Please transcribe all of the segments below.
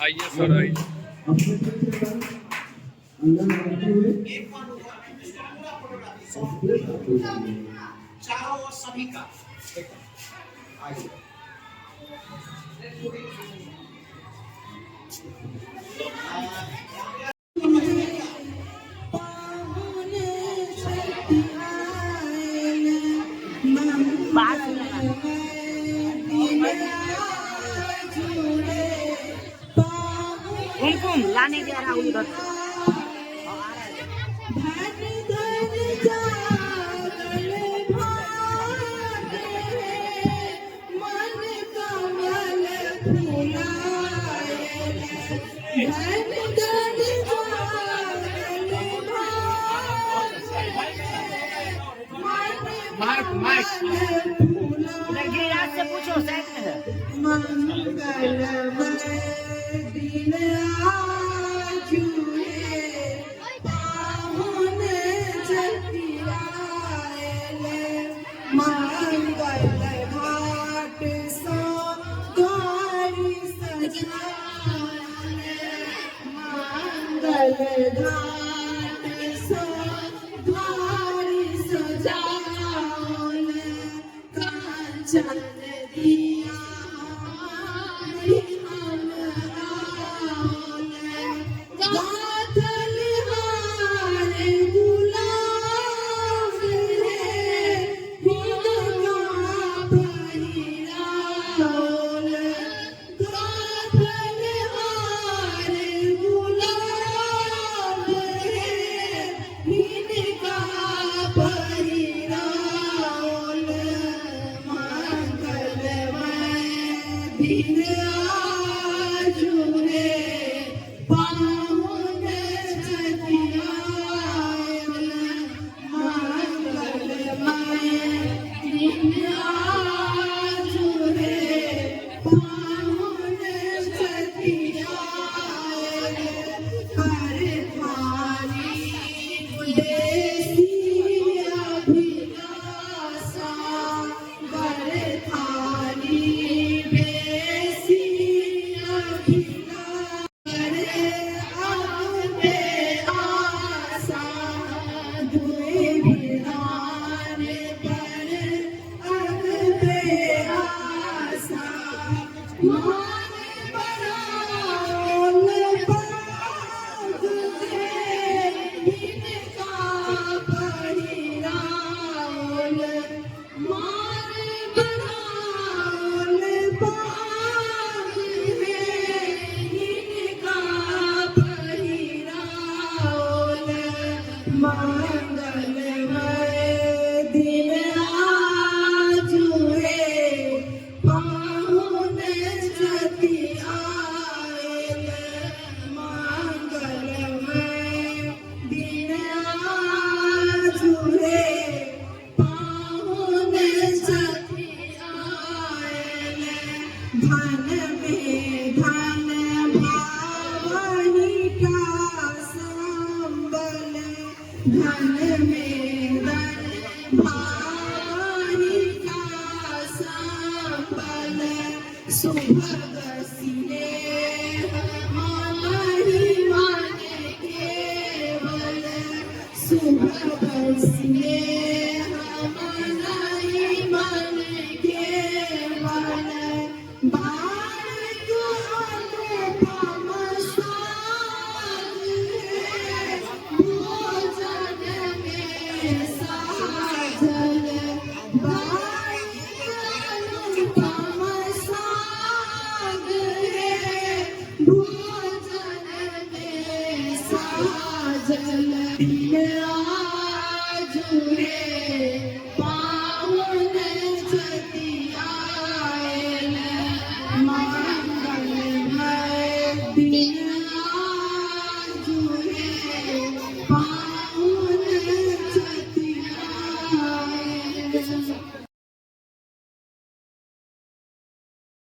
आइए सर आइए। चारों ओर सभी का आइए। कुमकुम लाने जा रहा हूँ उधर। उधर गिरिराज से पूछो साइड में है।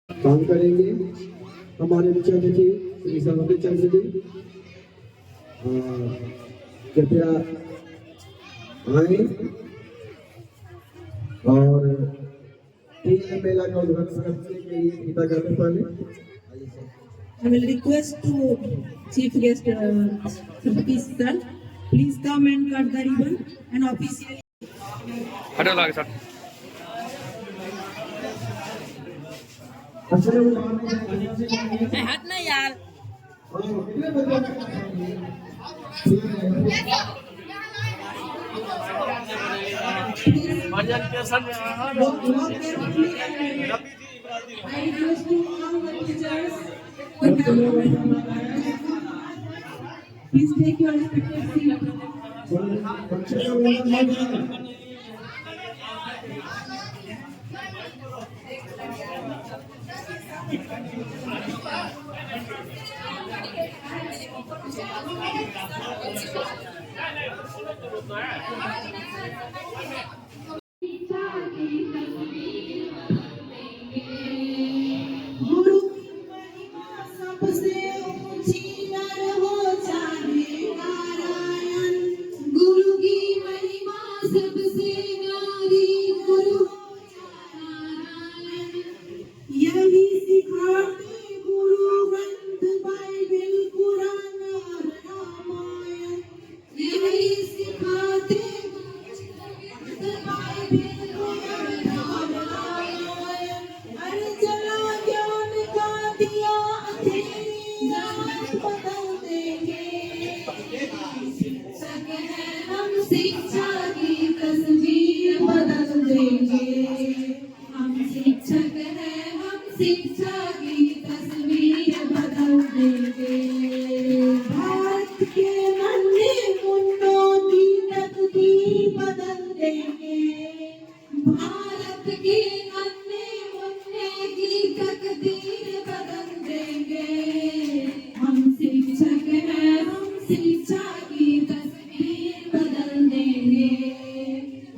काम करेंगे हमारे मुख्य अतिथि श्री सर्वोदय चंद्र जी। कृपया आए मेला का उद्घाटन करने के लिए गीता गाते पहले I will request to Chief Guest Sir, please come and cut the ribbon and officially. हटो लागे सर अच्छा हाथ ना यार Walk carefully and I request to all the teachers who have please take your respective seat. गुरु की महिमा सबसे ऊंची नर हो चाहे नारायण गुरु की महिमा सबसे नारी गुरु हो नारायण यही सिखाते गुरु ग्रंथ बाइबल कुरान और रामायण यही सिखाते बाइबल कुरान और रामायण अरे चला ज्ञान का दिया अंधेरी रात बदल देंगे शिक्षक है हम शिक्षा की तस्वीर बदल देंगे हम शिक्षक है हम शिक्षा की तस्वीर बदल देंगे भारत के नन्हे मुन्नों की तकदीर बदल देंगे भारत के नन्हे मुन्ने की तकदीर बदल देंगे हम शिक्षक हैं हम शिक्षा की तस्वीर बदल देंगे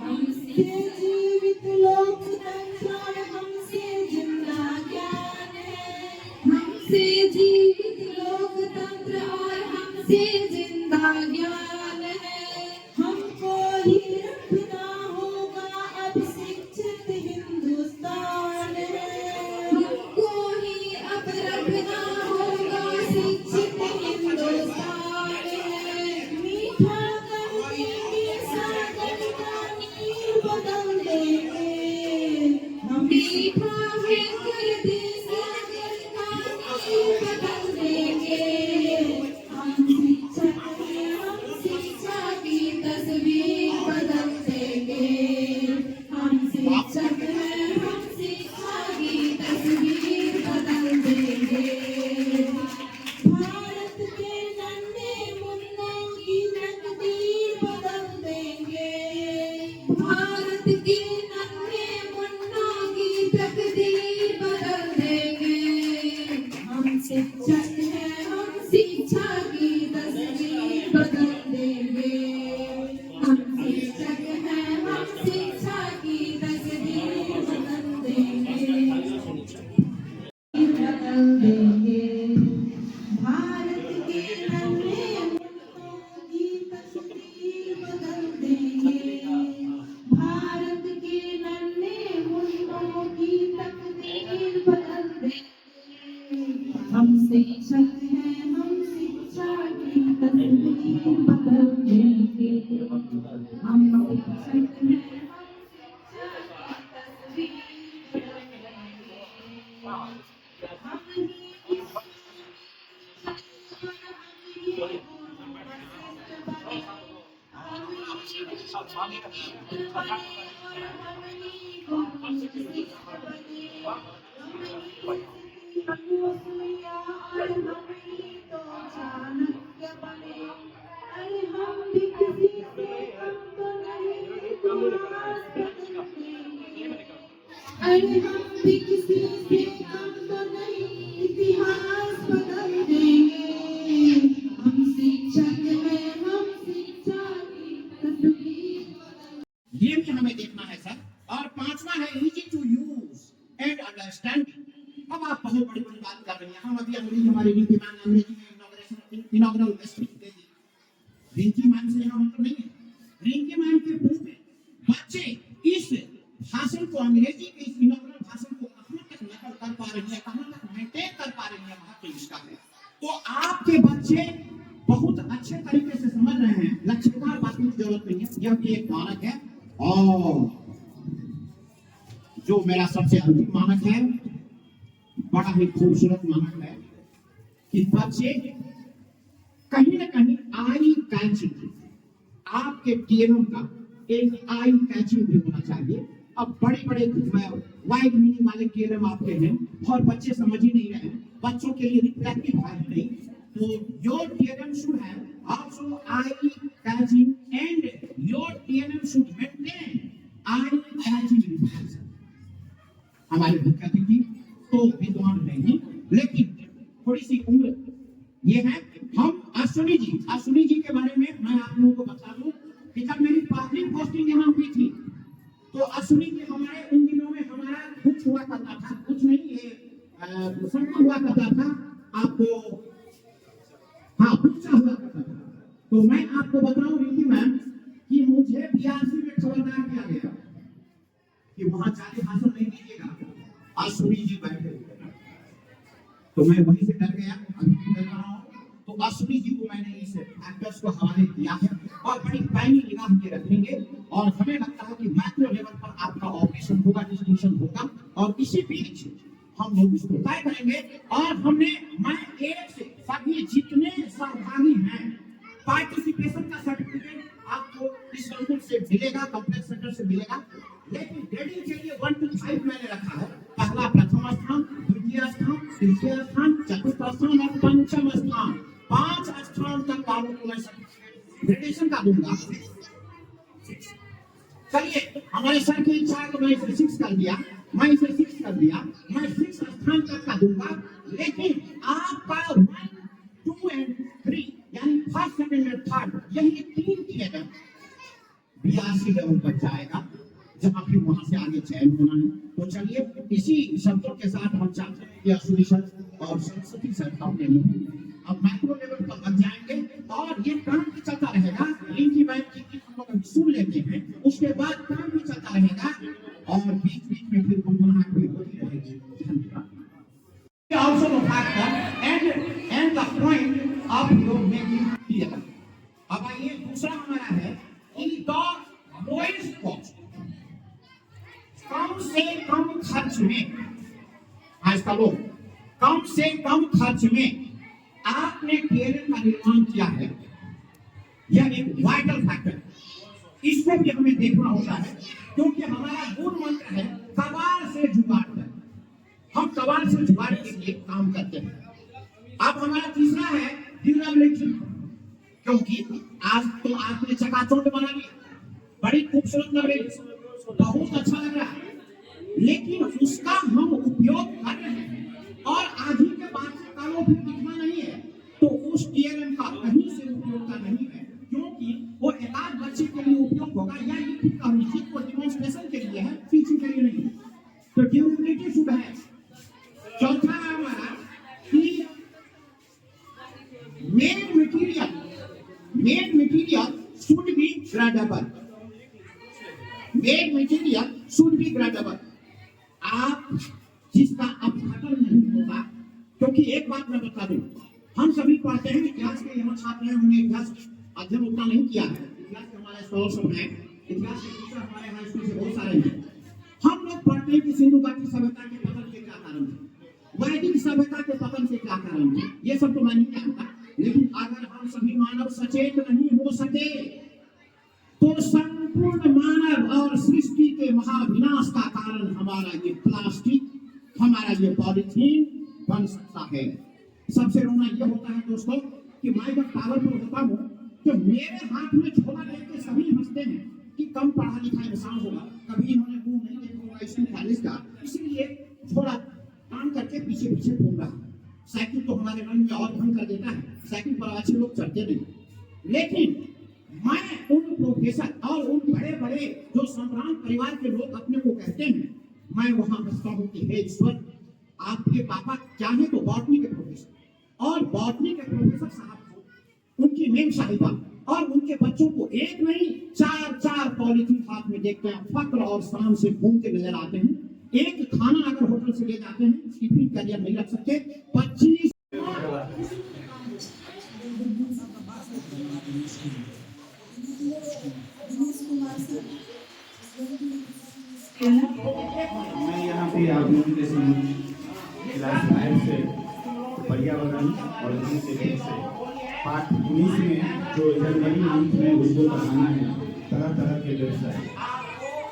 हमसे जीवित लोकतंत्र और हमसे जिंदा ज्ञान है हमसे जीवित लोकतंत्र और हमसे जिंदा ज्ञान है हमको ही रखना होगा अब शिक्षित हिंदुस्तान है हमको ही अब रखना होगा शिक्षित हिंदुस्तान है मीठा कर देंगे सागर का नीर बदल देंगे हम मीठा है कर दे सागर का नीर बदल देंगे हम शिक्षक हैं हम शिक्षा की तस्वीर बदल देंगे हम शिक्षक हैं हम शिक्षा की तस्वीर बदल देंगे भारत के नन्हे मुन्नों की तकदीर बदल देंगे भारत के नन्हे मुन्नों की तकदीर बदल देंगे हम शिक्षक हैं हम शिक्षा की तस्वीर बदल देंगे हम शिक्षक हैं हम शिक्षा की तस्वीर बदल देंगे बदल देंगे भारत के नन्हे मुन्नों की तस्वीर बदल देंगे भारत के नन्हे मुन्नों की तकदीर बदल देंगे हम शिक्षक हैं हम शिक्षा की तस्वीर बदल देंगे हम शिक्षक हैं हम शिक्षा की तस्वीर बदल देंगे अरे हम भी किसी से कम तो नहीं इतिहास बदल देंगे हम शिक्षक हैं हम शिक्षा की तस्वीर ये भी हमें देखना है सर। और पांचवा है easy to use and understanding. अब आप बहुत बड़ी बड़ी बात कर रही हैं। हम अभी अंग्रेजी हमारी रिंकी मैम ने अंग्रेजी में इनॉग्रल स्पीच दे दी। रिंकी मैम से यहाँ मतलब नहीं है। रिंकी मैम के मुंह में बच्चे इस भाषण को अंग्रेजी के इस इनॉग्रल भाषण कर पा रही है, कहां तक मेंटेन कर पा रही है, महत्व इसका है। तो आपके बच्चे बहुत अच्छे तरीके से समझ रहे हैं, लक्ष्यकार बातों की जरूरत नहीं है। यह भी एक मानक है, और जो मेरा सबसे अंतिम मानक है, बड़ा ही खूबसूरत मानक है कि बच्चे कहीं ना कहीं आई कैचिंग, आपके टीएमएम का एक आई कैचिंग भी होना चाहिए। अब बड़े बड़े वाइड मीनिंग वाले टीएमएम आपके हैं और बच्चे समझ ही नहीं रहे हैं, बच्चों के लिए रिफ्लेक्टिव है नहीं, तो your TMM should have also eye catching and your TMM should maintain eye catching reflection. हमारे मुख्य अतिथि तो विद्वान नहीं, लेकिन थोड़ी सी उम्र ये है। हम अश्विनी जी के बारे में मैं आप लोगों को बता दूं कि जब मेरी पहली पोस्टिंग यहाँ हुई थी, तो अश्विनी जी हमारे उन दिनों में हमारा कुछ हुआ करता था, कुछ नहीं, ये संग हुआ करता था आपको, हाँ पूछा हुआ करता था। तो मैं आपको बताऊं रिंकी मैम कि मुझे 82 में खबरदार किया गया कि वहां जाके भाषण नहीं दीजिएगा, अश्विनी जी बैठे हुए। तो मैं वहीं से डर गया, अभी भी डर रहा हूँ। तो अश्विनी जी को मैंने इस फैक्टर्स को हवाले दिया है और बड़ी पैनी निगाह के रखेंगे, और हमें लगता है कि मैक्रो लेवल पर आपका ऑपरेशन होगा, डिस्टिंक्शन होगा, और इसी बीच हम लोग इसको तय करेंगे। और मैं एक से सभी जितने सहभागी हैं, पार्टिसिपेशन का सर्टिफिकेट आपको इस संकुल से मिलेगा, कॉम्प्लेक्स सेंटर से मिलेगा। लेकिन ग्रेडिंग के लिए 1 to 5 मैंने रखा है, पहला प्रथम स्थान, द्वितीय स्थान, तृतीय स्थान, चतुर्थ स्थान और पंचम स्थान, 5 स्थान तक वालों को मैं सर्टिफिकेट ग्रेडेशन का दूंगा। चलिए, हमारे सर की इच्छा है तो मैं इसे 6 कर दिया, मैं 6 स्थान तक का दूंगा। लेकिन आपका 1, 2 and 3 यानी फर्स्ट, सेकंड और थर्ड, यही 3 थिएटर 82 लेवल पर जाएगा, जहां फिर वहां से आगे चयन होना है। तो चलिए, इसी शब्दों के साथ हम चाहते हैं कि अश्विनी सर और सरस्वती सर अपने अब मैक्रो लेवल पर लग जाएंगे, और ये काम भी चलता रहेगा। रिंकी मैम की हम लोग सुन लेते हैं, उसके बाद काम भी चलता रहेगा, और बीच बीच में फिर गुनगुनाहट भी होती रहेगी। धन्यवाद। Also the factor and the point of your making clear. अब आइए, दूसरा हमारा है कि the lowest cost, कम से कम खर्च में, आज का लोग कम से कम खर्च में आपने टीएलएम का निर्माण किया है, यह एक वाइटल फैक्टर, इसको भी हमें देखना होता है, क्योंकि हमारा मूल मंत्र है कबाड़ से जुगाड़ है। हम कबाड़ से जुगाड़ के लिए काम करते हैं। अब हमारा तीसरा है ड्यूरेबिलिटी, क्योंकि आज तो आपने चकाचौंध बना लिया, बड़ी खूबसूरत लग रही, बहुत अच्छा लग रहा है, लेकिन उसका हम उपयोग कर रहे हैं और आधी के बाद से कालों फिर दिखना नहीं है, तो उस टीएलएम का कहीं से उपयोगिता नहीं है, क्योंकि वो एकाध बच्चे के लिए उपयोग होगा, या ये फिर कम्युनिटी को डिमॉन्स्ट्रेशन के लिए है, टीचिंग के लिए नहीं। तो ड्यूरेबिलिटी शुड है। चौथा है हमारा कि main material should be gradable. Main material should be gradable. आप जिसका अपघटन नहीं होगा, क्योंकि एक बात मैं बता दूं, हम सभी पढ़ते हैं, इतिहास के यहाँ छात्र हैं, हमने इतिहास अध्ययन उतना नहीं किया है, इतिहास के हमारे स्कॉलर हैं, इतिहास के टीचर हमारे हाई स्कूल से बहुत सारे हैं। हम लोग पढ़ते हैं कि सिंधु घाटी सभ्यता के पतन के क्या कारण थे, वैदिक सभ्यता के पतन से क्या कारण थे, ये सब तो मैं नहीं जानता। लेकिन अगर हम सभी मानव सचेत नहीं हो सके, तो संपूर्ण मानव और सृष्टि के महाविनाश का कारण हमारा ये प्लास्टिक, हमारा ये पॉलीथीन बन सकता है। सबसे रोना ये होता है दोस्तों कि मैं जब टावर पर होता हूँ तो मेरे हाथ में झोला लेके सभी हंसते हैं कि कम पढ़ा लिखा इंसान होगा, कभी इन्होंने मुंह नहीं देखा होगा स्कूल कॉलेज का, इसलिए झोला काम करके पीछे पीछे घूम रहा है। साइकिल तो हमारे मन में और भंग कर देता है, साइकिल पर अच्छे लोग चढ़ते नहीं। लेकिन मैं उन प्रोफेसर और उन बड़े बड़े जो संभ्रांत परिवार के लोग अपने को कहते हैं, मैं वहां हंसता हूँ कि हे ईश्वर, आपके पापा चाहे तो बॉटनी के प्रोफेसर और बॉटनी के प्रोफेसर साहब को, उनकी मेम साहिबा और उनके बच्चों को एक नहीं 4-4 पॉलीथीन हाथ में देखते हैं, फक्र और शान से घूमते नजर आते हैं। एक खाना अगर होटल से ले जाते हैं, टिफिन कैरियर नहीं रख सकते। 25 मैं यहाँ पे आप लोगों के सामने क्लास 5 से पर्यावरण और से पाठ 19 में जो जनवरी मंथ में उसको पढ़ाना है, तरह तरह के व्यवसाय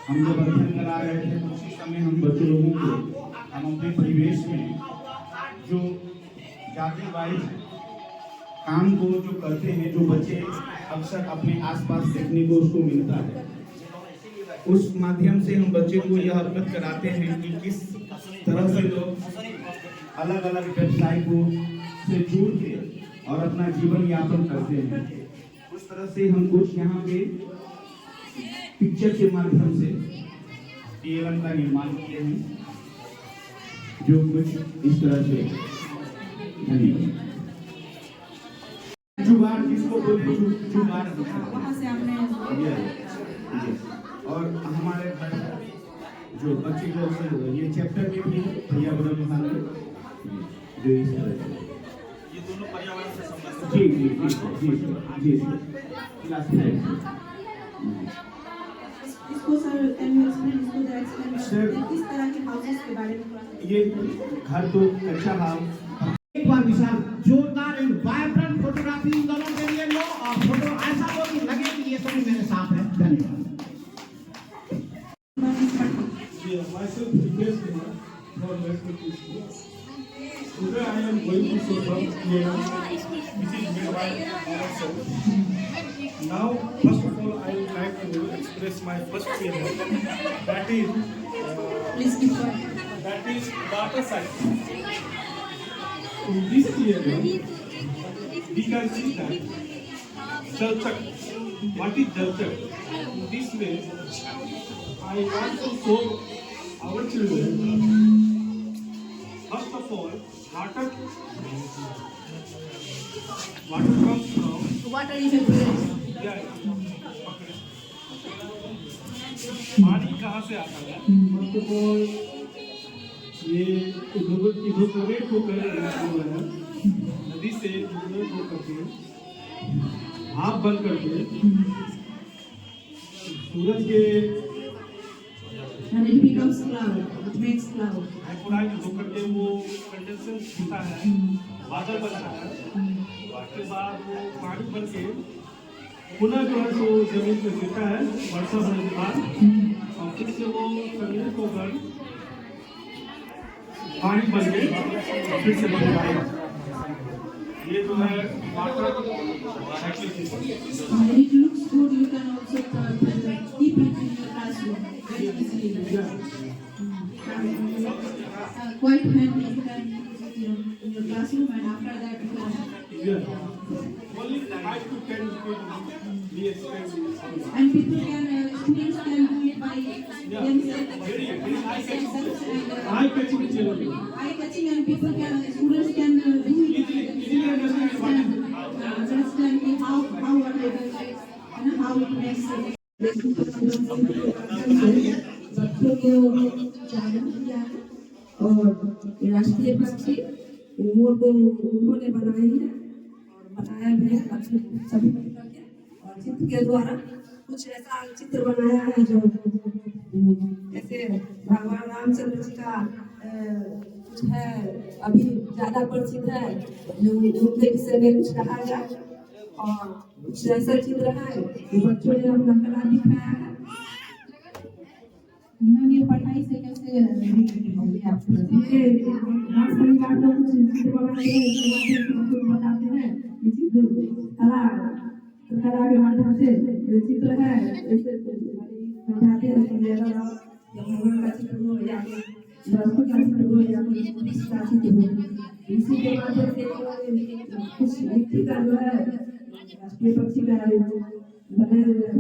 हम जब अध्ययन करा रहे थे तो उसी समय हम बच्चे लोगों को हम अपने परिवेश में जो जाति वाइज काम को जो करते हैं, जो बच्चे अक्सर अपने आसपास देखने को उसको मिलता है, उस माध्यम से हम बच्चे को यह अवगत कराते हैं कि किस तरह से लोग अलग अलग व्यवसाय को से जुड़ के और अपना जीवन यापन करते हैं। उस तरह से हम कुछ यहाँ पे पिक्चर के माध्यम से टीएलएम का निर्माण किए हैं, जो कुछ इस तरह से धन्यवाद। जुगाड़ जिसको बोले जुगाड़ वहाँ से आपने और हमारे जो बच्चे लोग ये चैप्टर में भी पर्यावरण विभाग जो इस तरह से ये दोनों पर्यावरण से संबंधित जी जी जी जी जी क्लास है। इसको सर कैन यू एक्सप्लेन इसको द एक्सप्लेन सर किस तरह के हाउसेस के बारे में? ये घर तो कच्चा हाउस एक बार विशाल जोरदार एंड वाइब्रेंट फोटोग्राफी इन दोनों के लिए लो और फोटो ऐसा हो कि लगे कि ये सभी मेरे साथ है। धन्यवाद। Myself Hitesh Kumar from Western School. Today I am going to show some theorem which is made by ourselves. Now, first of all, I would like to express my first theorem. That is, Please keep quiet. that is data science. In this theorem, we can see that Jalchak. What is Jalchak? In this way, I want to show our children, first of all, water comes from What are you doing? yeah, पानी कहाँ से आता है? First of all ये evaporate होकर है, नदी से इवोपोरेट होकर भाप बन करके सूरज के And it becomes cloud. It makes cloud. हाइपोराइज होकर के वो कंडेंसर होता है, बादल बनता है, उसके बाद वो पानी बन के पुनः जो है वो जमीन पे गिरता है वर्षा होने के बाद, और फिर से वो जमीन को बन पानी बन के फिर से बन जाएगा। ये जो है water cycle system. It looks good. You can also keep it in your classroom very easily. Quite handy. You can use it in your classroom, and after that you can. Yeah. Only 5 to 10 we expect. And people can, students can do it by themselves. Very eye-catching. And Eye-catching children. eye-catching, and people can, students can do it. Easily understand what is Understand how what it is and how it makes sense. बच्चों को जागरूक किया और राष्ट्रीय पक्षी मोर को उन्होंने बनाई है और बनाया भी है सभी करके, और चित्र के द्वारा कुछ ऐसा चित्र बनाया है जो जैसे भगवान रामचंद्र जी का कुछ है अभी ज्यादा प्रसिद्ध है जो उनके विषय में कुछ कहा जाए, और कुछ ऐसा चित्र है जो बच्चों ने अपना कला दिखाया है। मैम ये पढ़ाई से कैसे रिलेटेड होगी आपको? ये राज परिवार का कुछ चित्र बनाते हैं, बताते हैं ये चित्र कला के माध्यम से ये चित्र है, ऐसे समझाते हैं कि ये भगवान का चित्र हो या दर्शकों का चित्र हो या पुलिस का चित्र हो, इसी के माध्यम से कुछ व्यक्ति का जो है राष्ट्रीय पक्षी का बनाए हुए हैं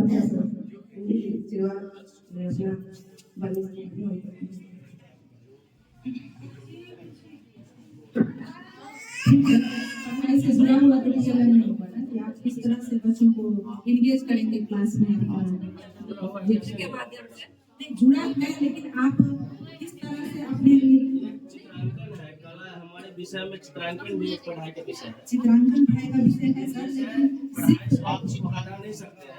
पढ़ाई से जुड़ा हुआ तो चला नहीं होगा ना कि आप किस तरह से बच्चों को इंगेज करेंगे क्लास में। के माध्यम से जुड़ा है, लेकिन आप किस तरह से अपने लिए चित्रांकन है, कला हमारे विषय में चित्रांकन भी एक पढ़ाई का विषय है। चित्रांकन पढ़ाई का विषय है सर, लेकिन सिर्फ आप चित्र हटा नहीं सकते हैं।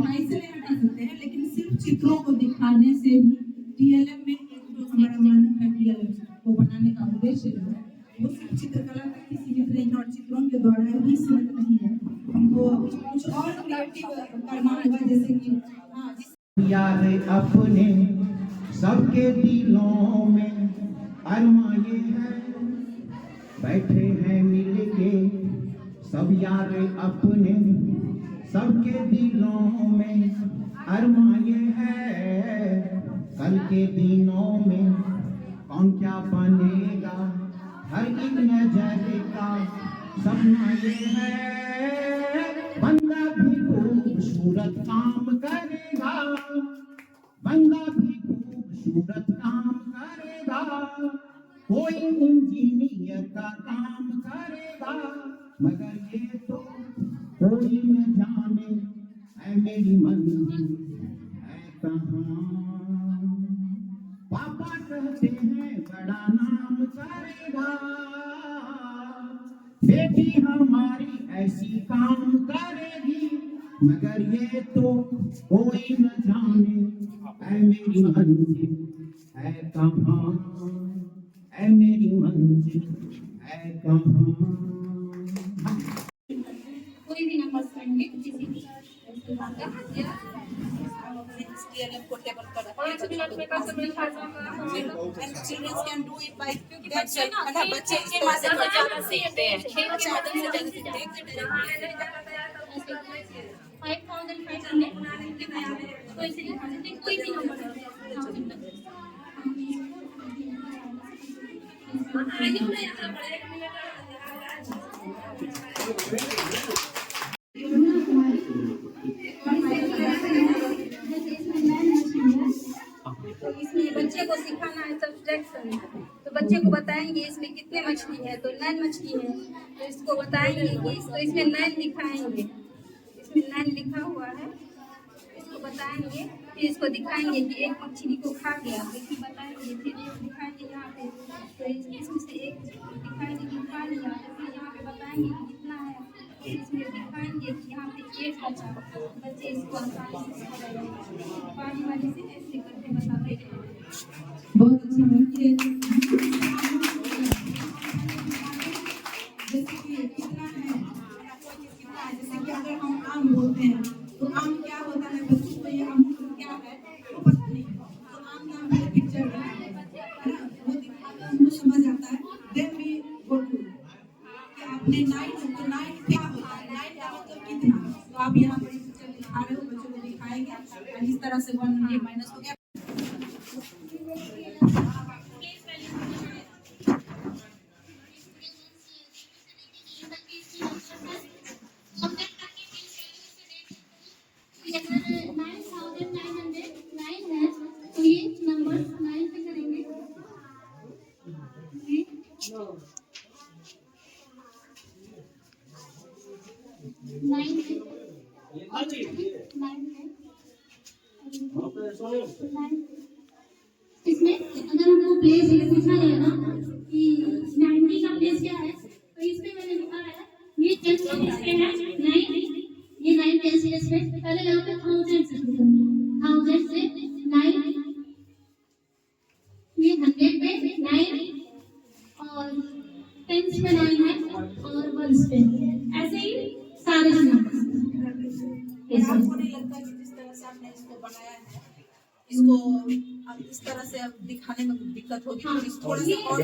पढ़ाई से नहीं हटा सकते हैं, लेकिन सिर्फ चित्रों को दिखाने से भी टीएलएम में एक जो हमारा मानक है टीएलएम को बनाने का उद्देश्य जो है वो सिर्फ चित्रकला तक ही सीमित नहीं है और चित्रों के द्वारा ही सीमित नहीं है, हमको कुछ और क्रिएटिव करना होगा, जैसे कि हाँ यार अपने सबके दिलों में अरमाए हैं, बैठे हैं मिल के सब यार अपने सबके दिलों में अरमाए हैं, कल के दिनों में कौन क्या बनेगा हर एक नजर का सपना ये है, बंदा भी खूबसूरत काम करेगा, बंदा भी खूबसूरत काम करेगा, कोई इंजीनियर का काम करेगा, मगर ये तो कोई न जाने है मेरी मंजिल है कहाँ। पापा कहते हैं बड़ा नाम करेगा, बेटी हमारी ऐसी काम करेगी, मगर ये तो कोई न जाने ऐ मेरी मंजिल है कहाँ, ऐ मेरी मंजिल है कहाँ। कोई भी नंबर पढ़ेंगे किसी भी टीएलएम को टेबल पर children's can do it by themselves, है बच्चे इसके माध्यम से ज्यादा सीखते हैं, खेल के माध्यम से ज्यादा सीखते हैं। 5500 तो इसे लिखा देते कोई भी नंबर तो इसमें बच्चे को सिखाना है सब्सट्रैक्शन, तो बच्चे को बताएंगे इसमें कितने मछली है, तो 9 मछली है, तो इसको बताएंगे कि इसको इसमें 9 दिखाएंगे, इसमें 9 लिखा हुआ है, इसको बताएंगे, फिर इसको दिखाएंगे कि एक मछली को खा गया, फिर बताएंगे, फिर दिखाएंगे यहाँ पे, तो इसमें से एक दिखाएंगे कि खा लिया, फिर यहाँ पे बताएंगे कि कितना है, फिर इसमें दिखाएंगे कि यहाँ पे एक बचा, बच्चे इसको आसानी से खा जाएंगे, पानी वाली से ऐसे करके बताते हैं। बहुत अच्छा है जैसे कि कितना है, जैसे कि अगर हम आम बोलते हैं तो आम क्या होता है, बच्चों को ये आम क्या है वो पता नहीं, तो आम नाम पे पिक्चर है वो दिखाकर हमको समझ आता है, देन वी गो टू कि आपने 9 तो 9 क्या होता है, 9 का मतलब कितना, तो आप यहाँ पर पिक्चर दिखा रहे हो, बच्चों को दिखाएंगे और इस तरह से 1 ये माइनस हो गया। इसमें अगर हमको प्लेस पूछा जाए ना कि 90 का प्लेस क्या है, तो इसमें मैंने लिखा है ये 10 प्लेस पे है 9, ये 9 10 प्लेस पे, पहले यहाँ पे 1000 से शुरू करना है, 1000 से 9, ये 100 पे 9 और 10 पे 9 है और 1 पे, ऐसे ही सारे नंबर। आपको नहीं लगता कि जिस तरह से आपने इसको बनाया है, इसको अब इस तरह से अब दिखाने में दिक्कत होगी, हाँ, थोड़ा सा और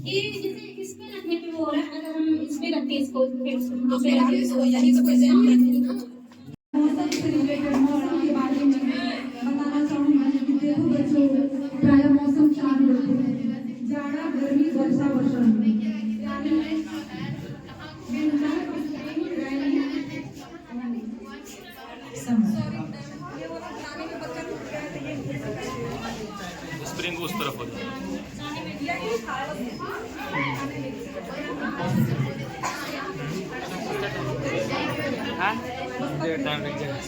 ये जैसे इसमें रखने पे वो हो रहा है, अगर हम इसमें रखें इसको तो फिर आप इसको यही तो प्रेजेंट करेंगे ना। मौसम से रिलेटेड मौसम के बारे में बताना चाहूँगी कि देखो बच्चों, प्रायः मौसम 4 होते हैं, जाड़ा, गर्मी, वर्षा, वसंत। स्प्रिंग उस तरफ हो जाए। हाँ टाइम लग जाएगा।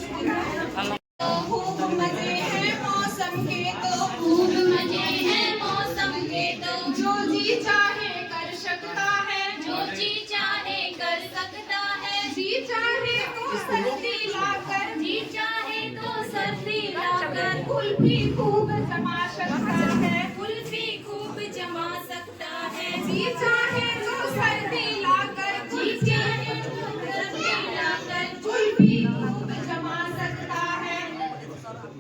खूब मजे हैं मौसम के, तो खूब मजे हैं सर्दी लाकर कुल्फी खूब जमा सकता है, कुल्फी खूब जमा सकता है। जी चाहे तो सर्दी लाकर, जी चाहे तो सर्दी लाकर कुल्फी खूब जमा सकता है,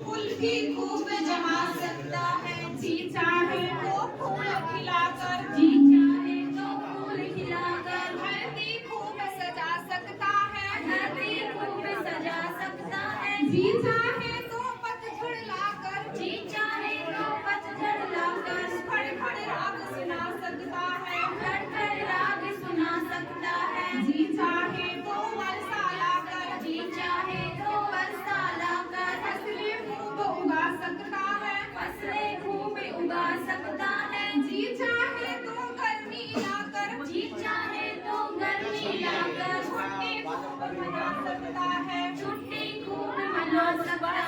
कुल्फी खूब जमा सकता है। जी चाहे तो फूल खिलाकर, जी चाहे तो फूल खिलाकर धरती खूब सजा सकता है, धरती खूब सजा सकता है। जी चाहे तो पतझड़ लाकर, जी चाहे तो पतझड़ लाकर फड़ राग सुना सकता है, फड़ राग सुना सकता है। जी चाहे तो वर्षा लाकर, जी चाहे तो वर्षा लाकर फसलें खूब उगा सकता है, फसलें खूब उगा सकता है। जी चाहे तो गर्मी लाकर, जी चाहे तो गर्मी लाकर छुट्टी खूब मना सकता है, छुट्टी खूब मना सकता है।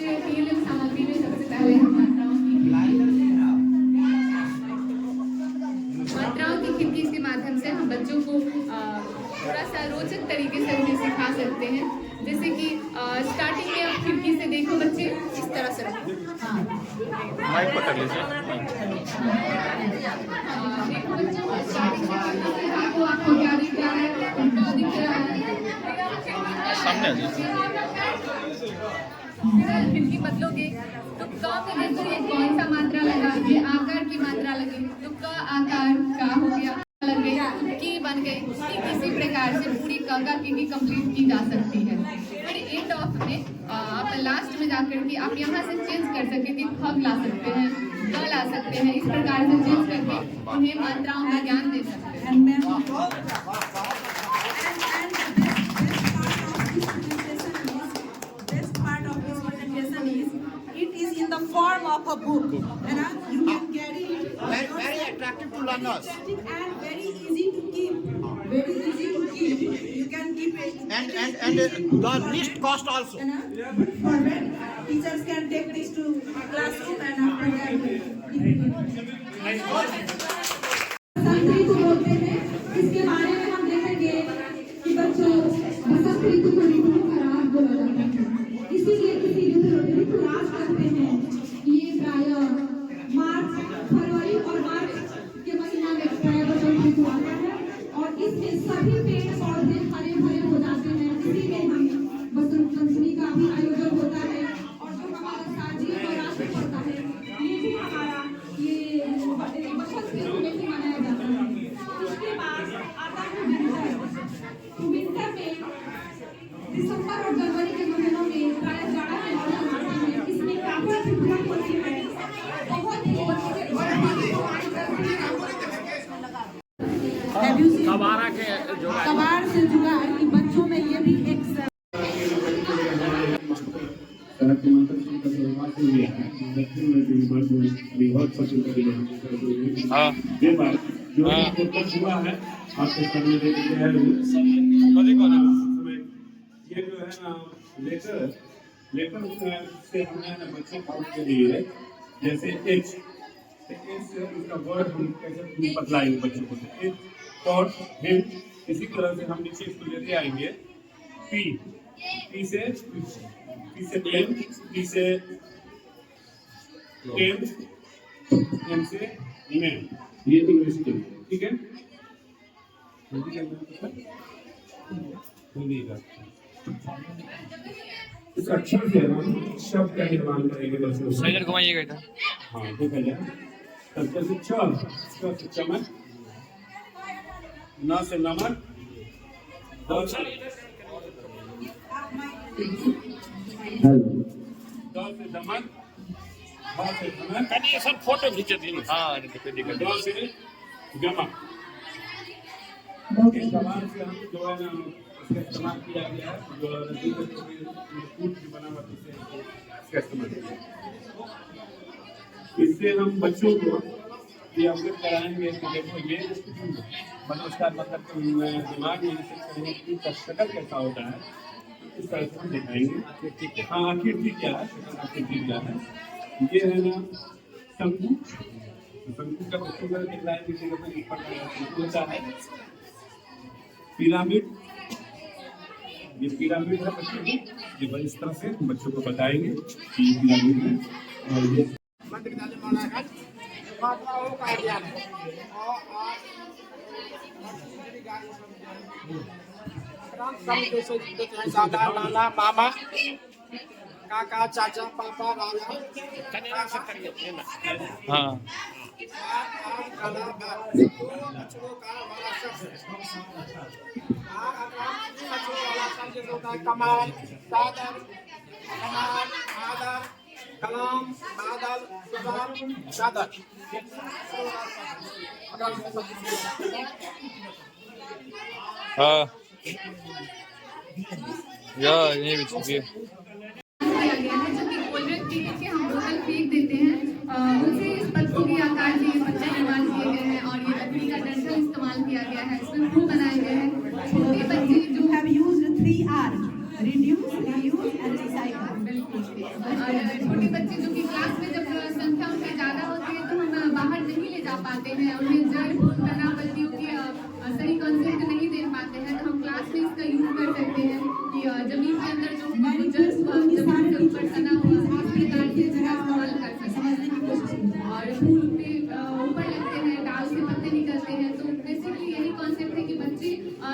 पीएलएम सामग्री में सबसे पहले हम मात्राओं की खिड़की के माध्यम से हम बच्चों को थोड़ा सा रोचक तरीके से उन्हें सिखा सकते हैं। जैसे कि स्टार्टिंग में आप खिड़की से देखो बच्चे इस तरह से रखो, माइक पकड़ लीजिए। देखो बच्चों स्टार्टिंग में आपको क्या दिख रहा है, उल्टा दिख रहा है, सामने आ जाइए। खिड़की बदलोगे तो का में देखो ये कौन सा मात्रा लगा, ये आकार की मात्रा लगी तो का आकार का हो गया, लग गई की बन गई। ठीक इसी प्रकार से पूरी का की भी कंप्लीट की जा सकती है। फिर एंड ऑफ में आप लास्ट में जाकर के आप यहाँ से चेंज कर सकते हैं, खग ला सकते हैं, ग ला सकते हैं, इस प्रकार से चेंज करके उन्हें मात्राओं का ज्ञान दे सकते हैं। Best part of this presentation is it is in the form of a book. You can carry it. Very attractive to learners. And very easy to keep. Very easy to keep. You can keep it. And the least cost also. For when teachers can take this to classroom and after that बसंत ऋतु बोलते हैं। इसके बारे में हम देखेंगे कि बच्चों बसंत ऋतु को ऋतु का राज बोला जाता है। इसीलिए किसी ऋतु राज करते हैं। ये प्रायः मार्च, फरवरी और मार्च के महीना में प्रायः बसंत ऋतु आता है और इसमें सभी पेड़ पौधे हरे भरे हो जाते हैं। इसी में हम बसंत पंचमी का भी आयोजन होता है और जो हमारा सार्वजनिक और राष्ट्र पड़ता है ये भी हमारा ये बसंत ऋतु में ही मनाया जाता है। उसके बाद आता है विंटर। विंटर में दिसंबर और जनवरी के महीनों में प्रायः जाड़ा के मौसम आता है। इसमें काफी ठंडक होती है, बहुत ही कबाड़ से जुगाड़ कि बच्चों में ये भी एक हुआ है आपके सामने ये जो है ना लेकर से हमने ना बच्चे के लिए जैसे एच उसका वर्ड हम कैसे बतलाएंगे बच्चों को। एच और हिंट इसी तरह से हम नीचे इसको लेते आएंगे। पी से एम, पी से एम से मैन, ये इंग्लिश के ठीक है। इस अक्षर से हम शब्द का निर्माण करेंगे बच्चों। साइड घुमाइएगा इधर। हाँ देखा जाए सबसे से चल से चमक, न से नमक, द से दमक, भ से धमक, ये सब फोटो खींचे दिन। हाँ दिक्कत द से गमक। इस प्रकार से हम जो है ना इसका इस्तेमाल किया गया है, जो बना हुआ इसका इस्तेमाल किया। इससे हम बच्चों को ये अवगत कराएंगे कि देखो ये मतलब उसका मतलब दिमाग में इसका शक्ल कैसा होता है, इस तरह से हम दिखाएंगे। हाँ आकृति क्या है, आकृति क्या है, ये है ना शंकु। शंकु का बच्चों का दिखलाएंगे शंकु होता है। पिरामिड, ये पिरामिड है बच्चे को, ये इस तरह से बच्चों को बताएंगे कि ये पिरामिड है और ये दादा नाना मामा काका चाचा पापा राजा हाँ कमाल दादर कमाल आदर कलाम बादल सुदाम चादर हाँ ये भी चुकी है। किया गया है, जो कि कोल्ड पी के हम बोतल फेंक देते हैं, उनसे इस पत्तों के आकार के पत्ते निर्माण किए गए हैं और ये लकड़ी का डंठल इस्तेमाल किया गया है। इसमें फूल बनाए गए हैं। छोटे बच्चे जो have used 3R, reduce, reuse and recycle. और छोटे बच्चे जो कि क्लास में जब संख्या उनकी ज़्यादा होती है तो हम बाहर नहीं ले जा पाते हैं, उन्हें जड़ करना पत्तियों की सही कॉन्सेप्ट नहीं दे पाते हैं, तो हम क्लास में इसका यूज कर सकते हैं कि जमीन के अंदर जो जड़ जमीन के ऊपर तना हुआ इस प्रकार से जगह इस्तेमाल कर सकते हैं। और फूल पे ऊपर लगते हैं, डाल से पत्ते निकलते हैं, तो बेसिकली यही कॉन्सेप्ट है कि बच्चे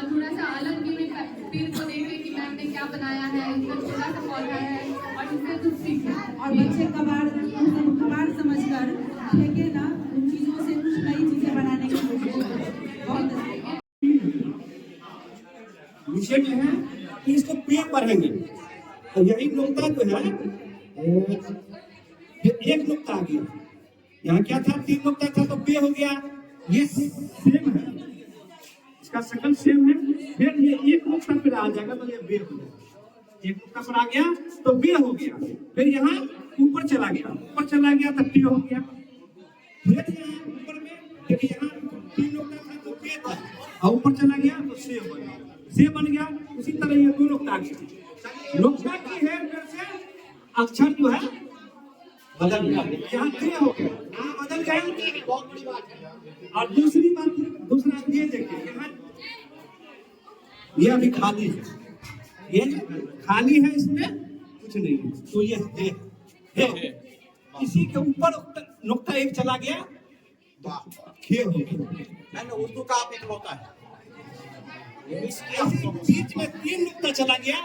थोड़ा सा अलग वे में पेड़ को देखें कि मैम ने क्या बनाया है, इसका छोटा सा पौधा है और इससे कुछ सीखें। और बच्चे कबाड़ समझकर फेंके ना, उन चीजों से कुछ नई चीजें बनाने की कोशिश करें। बहुत अच्छा। विषय में है कि इसको पेड़ पढ़ेंगे और यही नुक्ता जो है एक नुक्ता आ गया। यहाँ क्या था, 3 नुक्ता था तो पे हो गया। ये सेम है, इसका शकल सेम है, फिर ये एक नुक्ता पर आ जाएगा तो ये बे हो जाएगा। एक नुक्ता पर आ गया तो बे हो गया, फिर यहाँ ऊपर चला गया तो पे हो गया। फिर यहाँ ऊपर में देखिए, यहाँ 3 नुक्ता था तो पे था और ऊपर चला गया तो से हो गया, से बन गया। उसी तरह ये 2 नुक्ता आ गया। नुक्ता की है फिर से अक्षर जो है बदल गया, यहाँ दे हो गया, यहाँ बदल गया। बहुत बड़ी बात है। और दूसरा ये देखिए, यहाँ ये अभी खाली है, ये खाली है, इसमें कुछ नहीं है, तो ये है। इसी के ऊपर नुक्ता एक चला गया, खे हो गया। उर्दू का आप एक होता है, बीच में 3 नुक्ता चला गया,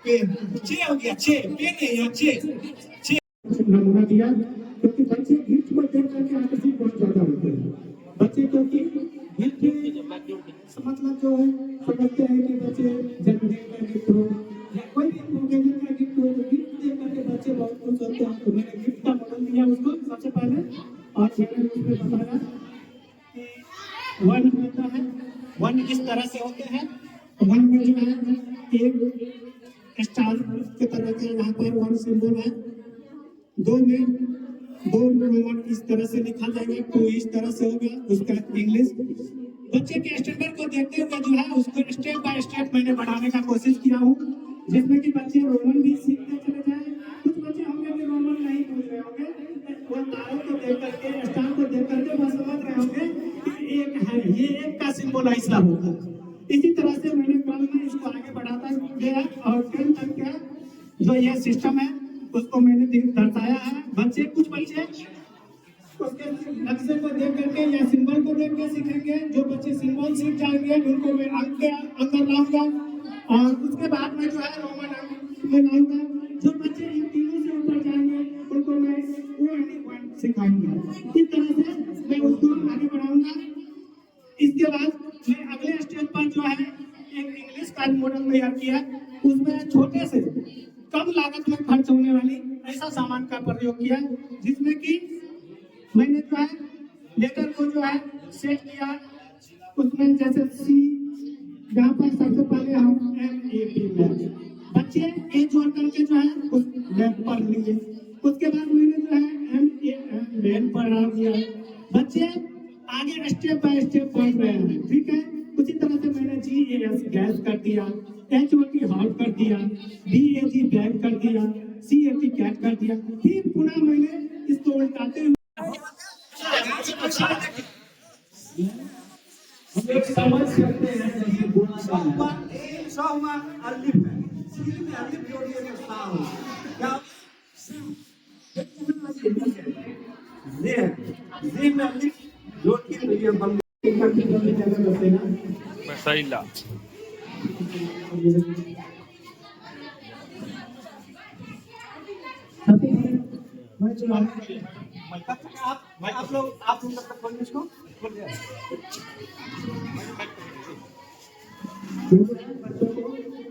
पे चे हो गया, चे पे नहीं है, चे नमूना दिया। क्योंकि बच्चे गिफ्ट को देख करके आकर्षित बहुत ज्यादा होते हैं बच्चे, क्योंकि गिफ्ट मतलब जो है समझते हैं कि बच्चे जन्मदिन का गिफ्ट हो या कोई भी ओकेजन का गिफ्ट हो, तो गिफ्ट देख करके बच्चे बहुत खुश होते हैं। तो मैंने गिफ्ट का मॉडल दिया उसको सबसे पहले, और मैंने उसमें बताया कि 1 होता है, 1 इस तरह से होते हैं। 1 में जो है एक स्टार के तरह का यहाँ पर 1 सिंबल है। 2 रोमन इस तरह से लिखा जाएगा, 2 इस तरह से होगा, उसका इंग्लिश। बच्चे के स्टैंडर्ड को देखते हुए जो है उसको स्टेप बाय स्टेप मैंने बढ़ाने का कोशिश किया हूँ, जिसमें कि बच्चे रोमन भी सीखते चले जाए। कुछ बच्चे होंगे कि रोमन नहीं पूछ रहे होंगे, वो तारों को देख करके, स्टार को देख करके बस समझ रहे होंगे कि एक है, ये एक का सिंबल ऐसा होगा। इसी तरह से मैंने क्रम में इसको आगे बढ़ाता गया और 10 तक का जो ये सिस्टम है उसको मैंने दर्शाया है। कुछ बच्चे उसके नक्शे को देख करके या सिंबल को देख के सीखेंगे। जो बच्चे सिंबल सीख जाएंगे उनको मैं अंक के अंदर लाऊंगा और उसके बाद में जो है रोमन अंक में लाऊंगा। जो बच्चे इन तीनों से ऊपर जाएंगे उनको मैं O सिखाऊंगा। इस तरह से मैं उसको आगे बढ़ाऊंगा। इसके बाद मैं अगले स्टेज पर जो है एक इंग्लिश का मॉडल तैयार किया, उसमें छोटे से कम लागत में खर्च होने वाली ऐसा सामान का प्रयोग किया, जिसमें कि मैंने जो है लेटर को जो है सेट किया। उसमें जैसे सी, यहाँ पर सबसे पहले हम MAP बच्चे ए जोड़ करके जो है उस मैप पढ़ लीजिए। उसके बाद मैंने जो है MAN पढ़ा दिया। बच्चे आगे स्टेप बाय स्टेप पढ़ रहे हैं, ठीक है। उसी तरह से मैंने GAS गैस कर दिया, HOT हॉट कर दिया, BAG बैग कर दिया, CAT कैट कर दिया। फिर पुनः मैंने इसको उल्टाते हुए समझ सकते हैं जैसे गुणाकार 100 में अलिफ है, सील में अलिफ जोड़ दिए तो सा हो क्या जी में अलिफ जोड़ के ये बन Masaila. आप लोग तक खोलिए इसको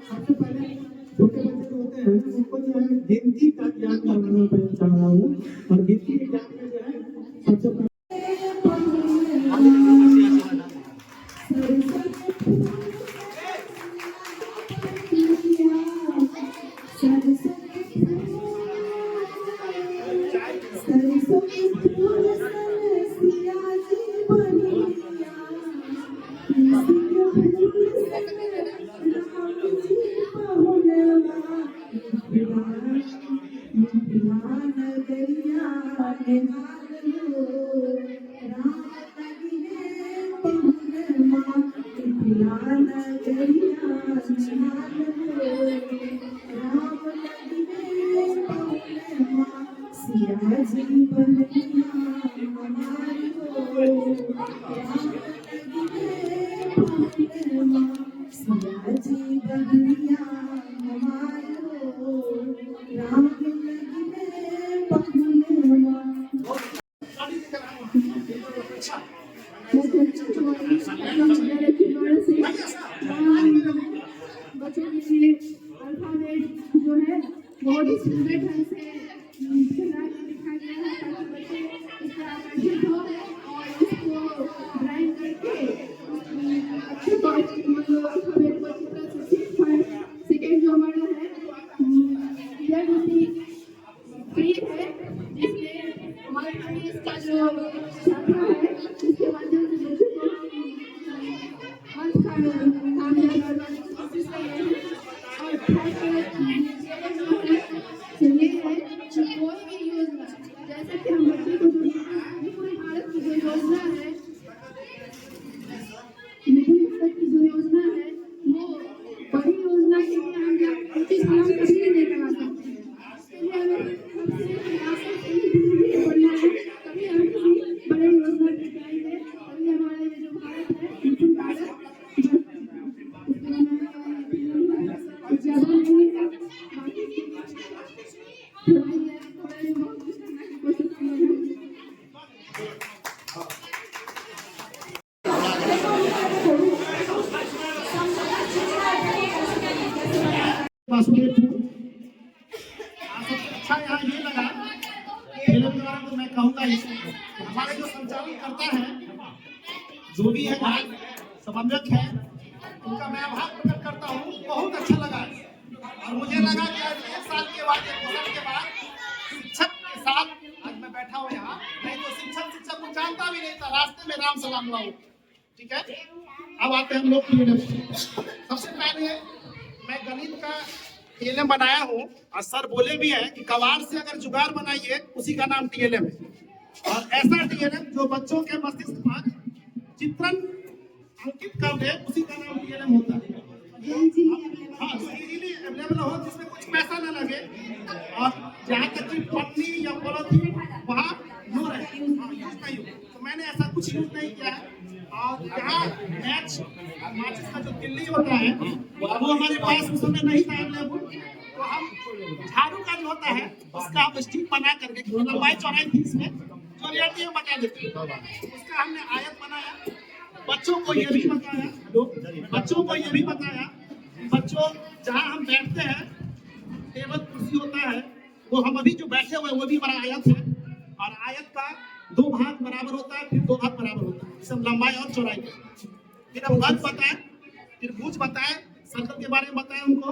सबसे पहले छोटे बच्चे जो होते हैं उनको जो है गिनती का ज्ञान करवाना चाह रहा हूँ और गिनती के ज्ञान में जो है सबसे पहले बच्चों के लिए अल्फाबेट जो है बहुत ही सुंदर ढंग से बना के दिखाया गया है ताकि बच्चे इस पर आकर्षित हो और इसको ड्राइंग करके अच्छे तौर से मतलब अल्फाबेट को अच्छी तरह से सीख पाए। सेकेंड जो हमारा है यह ड्यूटी फ्री है जिसमें हमारे पुलिस का जो छात्रा है उसके माध्यम से बच्चों को अंत का कामयाब करवाने की कोशिश कर रहे हैं। और ये है कि कोई भी योजना जैसे कि हम बच्चे को पूरे भारत की जो योजना है वो बड़ी योजना के लिए हम जब उनकी सलाह कभी नहीं लेकर आ सकते हैं। इसके लिए हमें सबसे प्रयासों से ही बढ़ना है, तभी हम किसी बड़े योजना पे जाएंगे, तभी हमारा ये जो भारत है निपुण भारत ज़्यादा नहीं है, बाकी थोड़ा ही है, थोड़ा ही बहुत कुछ करने की कोशिश कर रहे हैं। अच्छा यहाँ ये लगा फिल्म के बारे में मैं कहूँगा इसमें हमारे जो संचालन करता है जो भी है समन्वयक है उनका मैं आभार प्रकट करता हूँ। बहुत अच्छा लगा और मुझे लगा कि आज 1 साल के बाद 1 वर्ष के बाद शिक्षक के साथ आज मैं बैठा हूँ यहाँ, नहीं तो शिक्षक को जानता भी नहीं था, रास्ते में राम सलाम हुआ हूँ। ठीक है, अब आते हैं हम लोग पीएलएम। सबसे पहले मैं गणित का टीएलएम बनाया हूँ और सर बोले भी हैं कि कबाड़ से अगर जुगाड़ बनाइए उसी का नाम टीएलएम है। और ऐसा टीएलएम जो बच्चों के मस्तिष्क पर चित्रण अंकित कर दे उसी का नाम टीएलएम होता है। हाँ, इजीली अवेलेबल हो जिसमें कुछ पैसा न लगे और जहाँ तक कि पन्नी या पॉलिथीन वहाँ नो रहे, यूज नहीं हो। तो मैंने ऐसा कुछ यूज नहीं किया है। और यहाँ माचिस का जो तिल्ली होता है वो हमारे पास उस समय नहीं था अवेलेबल, तो हम झाड़ू का जो होता है उसका हम स्टिक बना करके लंबाई चौड़ाई थी इसमें जो रियलिटी में बता देते हैं, उसका हमने आयत बनाया। बच्चों को ये भी बताया बच्चों जहाँ हम बैठते हैं टेबल कुर्सी होता है वो हम अभी जो बैठे हुए वो भी बड़ा आयत है और आयत का 2 भाग बराबर होता है, फिर 2 भाग बराबर होता है, सब लंबाई और चौड़ाई का। फिर हम वर्ग बताएं, त्रिभुज बताएं, सर्कल के बारे में बताएं उनको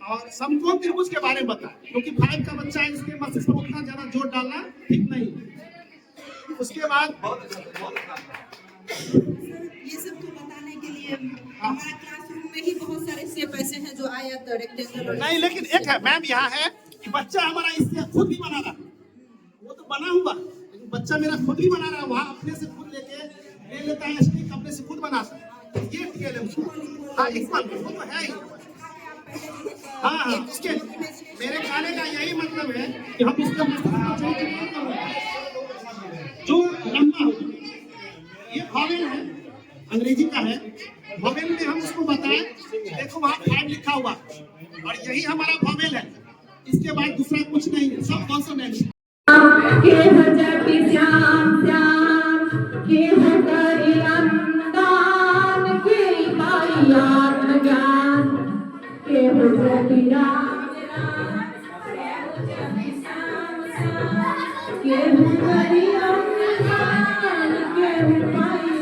और समकोण त्रिभुज के बारे में बताएं, क्योंकि 5 का बच्चा है इसके मस्तिष्क पर उतना ज्यादा जोर डालना ठीक नहीं। उसके बाद ये सब तो बताने के लिए हमारे क्लासरूम में ही बहुत सारे शेप ऐसे हैं जो आयत रेक्टेंगल नहीं, लेकिन एक है मैम यहाँ है कि बच्चा हमारा इससे खुद भी बना रहा, वो तो बना हुआ लेकिन बच्चा मेरा खुद भी बना रहा है, वहाँ अपने से खुद ले लेता है, स्टिक अपने से खुद बनाता है। ये TLM हाँ इक्वल वो तो है ही हाँ हाँ इसके मेरे कहने का यही मतलब है कि हम इसका जो लंबा हो ये वॉवेल है अंग्रेजी का है वॉवेल में हम उसको बताएं देखो वहाँ 5 लिखा हुआ और यही हमारा वॉवेल है इसके बाद दूसरा कुछ नहीं है सब कॉन्सोनेंट के हो जपि श्याम श्याम के हो करि अंदान के पाई आत्मज्ञान के हो जपि राम के हो करि अंदान के हो पाई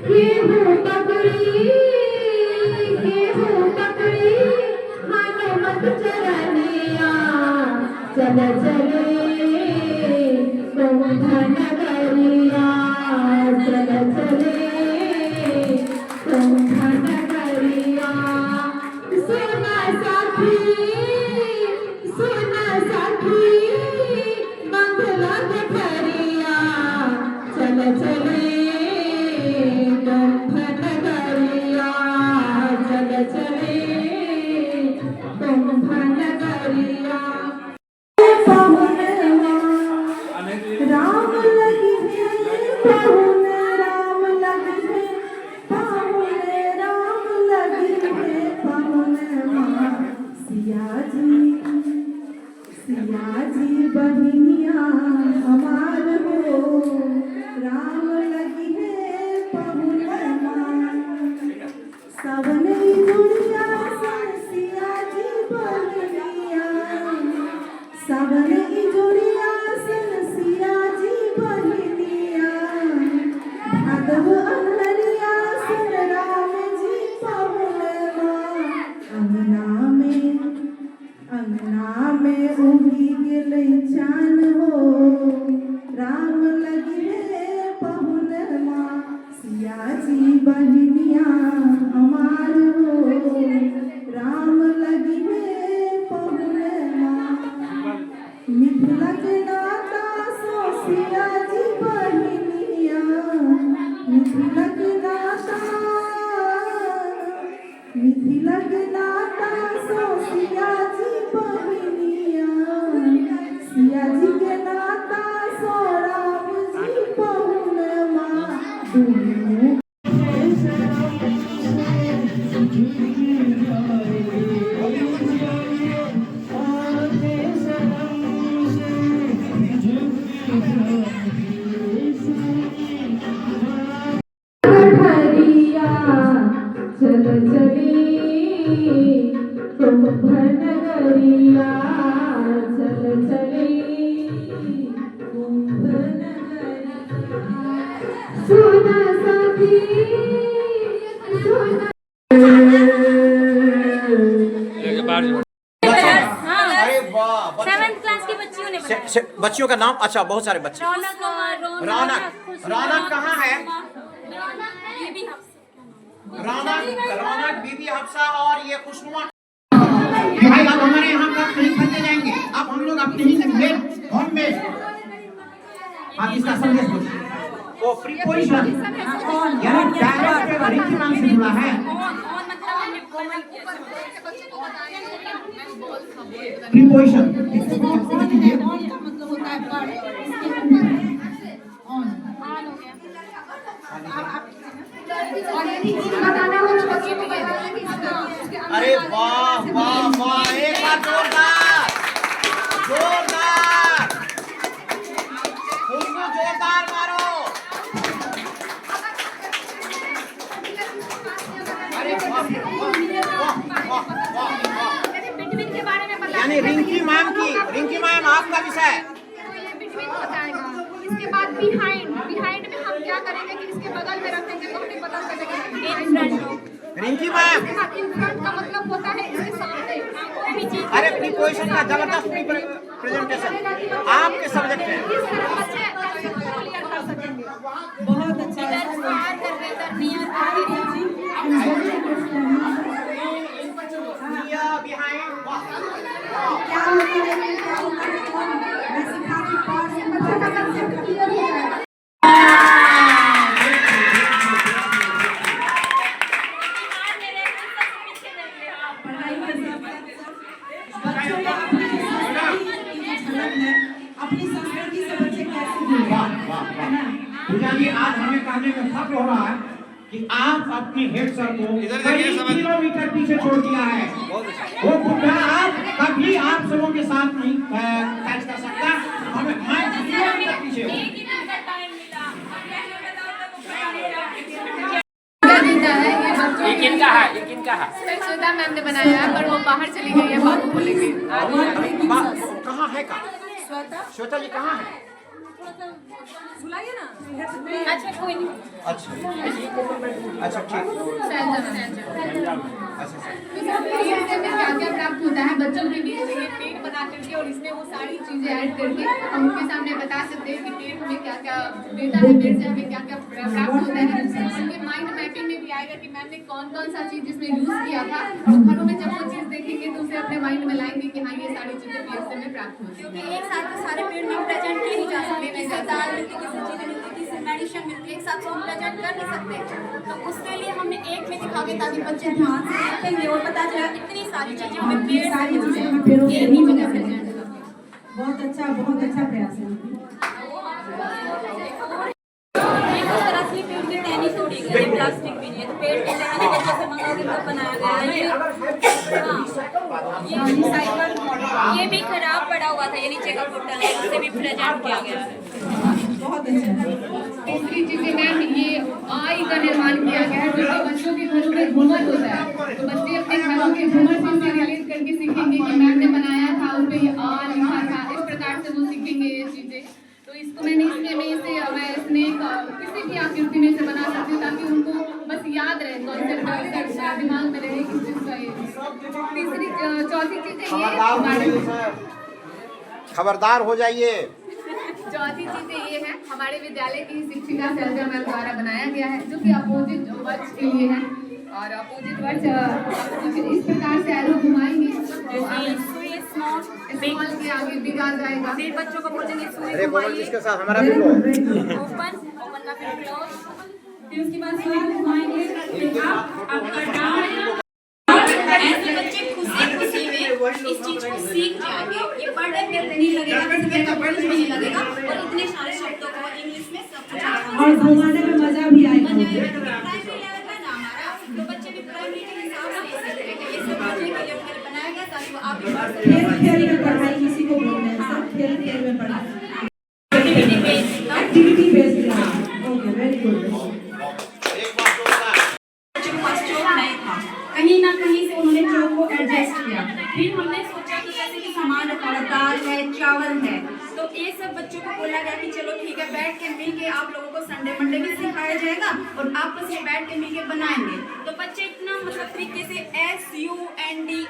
के हो पकड़ी हनुमत चरनिया चल चले कुंभ नगरिया चल चले कुंभ नगरिया सुना सखी मंगला गठरिया चल चले कुंभ नगरिया चल चले कुंभ नगरिया राम लगी है पाहुन राम लगी है पाहुन राम लगी है पाहुन माँ सिया जी बहनिया हमार हो राम लगी है पाहुन माँ सवन दुनिया सिया जी बहनिया सवन जुड़िया सिया जी बहनिया भागव अनहरिया सुन राम जी पाहुन अंगना में उगी गेल चान हो राम लगी है पाहुन माँ सिया जी बहनिया हमार हो राम लगी है पाहुन माँ मिथिला के नाता सोसिया जी बहनिया मिथिला के नाता सोसिया जी बहनिया सिया जी के नाता सो राम जी पाहुन माँ दुनिया चल चली कुंभ नगरिया चल चली कुंभ नगरिया सुना सखी सुना सेवेंथ क्लास की बच्चियों ने बनाया। बच्चियों का नाम अच्छा बहुत सारे बच्चे रौनक कहाँ है रौनक बीबी हफ्सा और ये खुशनुमा भाई अब हमारे यहाँ कब नहीं खरीदे जाएंगे अब हम लोग अपने ही मेड होम मेड आप इसका संदेश बोलिए वो प्रीपोजिशन यानी डायरेक्ट रिंकी नाम से जुड़ा है प्रीपोजिशन मतलब होता है अरे वाह वाह वाह एक बार जोरदार जोरदार खुशबू जोरदार मारो अरे वाह वाह वाह यानी रिंकी मैम आपका विषय इसके बाद बिहाइंड में हम क्या करेंगे कि इसके बगल में रखेंगे तो हमें पता चलेगा रिंकी मैम इन फ्रंट का मतलब होता है इसके सामने अरे प्रीपोजिशन का जबरदस्त प्रेजेंटेशन आपके सब्जेक्ट है बहुत अच्छा क्या होता है पूजा जी आज हमें कहने में फख्र हो रहा है कि आप अपने हेड सर को कई किलोमीटर पीछे छोड़ दिया है। वो बुढ़ा आप कभी आप सबों के साथ नहीं कैच कर सकता। हमें मैं किलोमीटर पीछे हूँ। ये किनका है? ये किनका है? श्वेता मैम ने बनाया है, पर वो बाहर चली गई है बाबू को लेके। कहाँ है का? श्वेता जी कहाँ है? बुलाइए ना। अच्छा कोई नहीं। अच्छा ठीक। क्या क्या प्राप्त होता है बच्चों के लिए ये पेट बना करके, और इसमें वो सारी चीजें ऐड करके हम उनके सामने बता सकते हैं कि पेट हमें क्या क्या देता है, पेट से हमें क्या क्या प्राप्त होता है। उनके माइंड मैपिंग में भी आएगा कि मैम ने कौन कौन सा चीज इसमें यूज किया था। तो घरों में जब वो चीज देखेंगे तो उसे अपने माइंड में लाएंगे कि हाँ ये सारी चीजें पीएसए में प्राप्त होती है। क्योंकि एक साथ तो सारे पेड़ में प्रेजेंट की नहीं जा सकती, किसी दाल मिलती, किसी चीज़ मिलती, किसी मेडिसिन मिलती, एक साथ तो हम प्रेजेंट कर नहीं सकते। तो उसके लिए हमने एक में दिखावे ताकि बच्चे ध्यान से देखेंगे और पता चला इतनी सारी चीज़ें हमें पेड़ से एक ही जगह प्रेजेंट करते। बहुत अच्छा प्रयास है। असली पेड़ की टहनी तोड़ी गई है, प्लास्टिक भी नहीं है, तो पेड़ की टहनी बच्चे से मंगाकर तब बनाया गया है। ये रिसाइकल, ये भी खराब पड़ा हुआ था, ये नीचे का बोतल है, उसे भी प्रेजेंट किया गया है। बहुत अच्छा। दूसरी चीजें मैम ये आई का निर्माण किया गया है, जो कि बच्चों के घरों में घूमर होता है, तो बच्चे अपने घरों के घूमर से रिलेट करके सीखेंगे कि मैम ने बनाया था, उस पर ये आ लिखा था, इस प्रकार से वो सीखेंगे ये चीजें। तो इसको मैंने स्नेक किसी भी आकृति में से बना सकती हूँ ताकि उनको बस याद रहे, कॉन्सेप्ट दिमाग में रहे किस चीज का ये। तीसरी चौथी चीजें ये खबरदार हो जाइए। चौथी चीजें ये है, हमारे विद्यालय की शिक्षिका सलजा मैम द्वारा बनाया गया है, जो कि अपोजिट वर्ष के लिए है। और अपोजिट वर्ष इस प्रकार से एरो घुमाएंगे स्मॉल के आगे बिग आ जाएगा। फिर बच्चों को बोलेंगे अरे बोलो जिसके साथ हमारा भी हो। ओपन का फिर क्लोज, फिर उसके बाद सुई घुमाएंगे, फिर आपका डाउन। ऐसे बच्चे खुशी में इस चीज को सीख जाएंगे, ये पढ़ने में नहीं लगेगा, पढ़ने में नहीं लगेगा, और इतने सारे शब्दों को इंग्लिश में सब कुछ और घुमाने में मजा भी आएगा। प्राइमरी लेवल है ना हमारा, तो बच्चे भी प्राइमरी के हिसाब से सीखेंगे। ये सब बच्चे के लिए बनाया गया ताकि वो आगे खेल में पढ़ाई किसी को बोलते हैं, सब खेल में पढ़ाई, activity based. Okay, very good. नहीं था, कहीं ना कहीं से उन्होंने चौक को एडजस्ट किया। फिर हमने सोचा कि जैसे कि सामान दाल है, चावल है, तो ये सब बच्चों को बोला गया कि चलो ठीक है, बैठ के मिल के आप लोगों को संडे मंडे भी सिखाया जाएगा और आपस में बैठ के मिल के बनाएंगे। तो बच्चे इतना मतलब तरीके से SUNDAY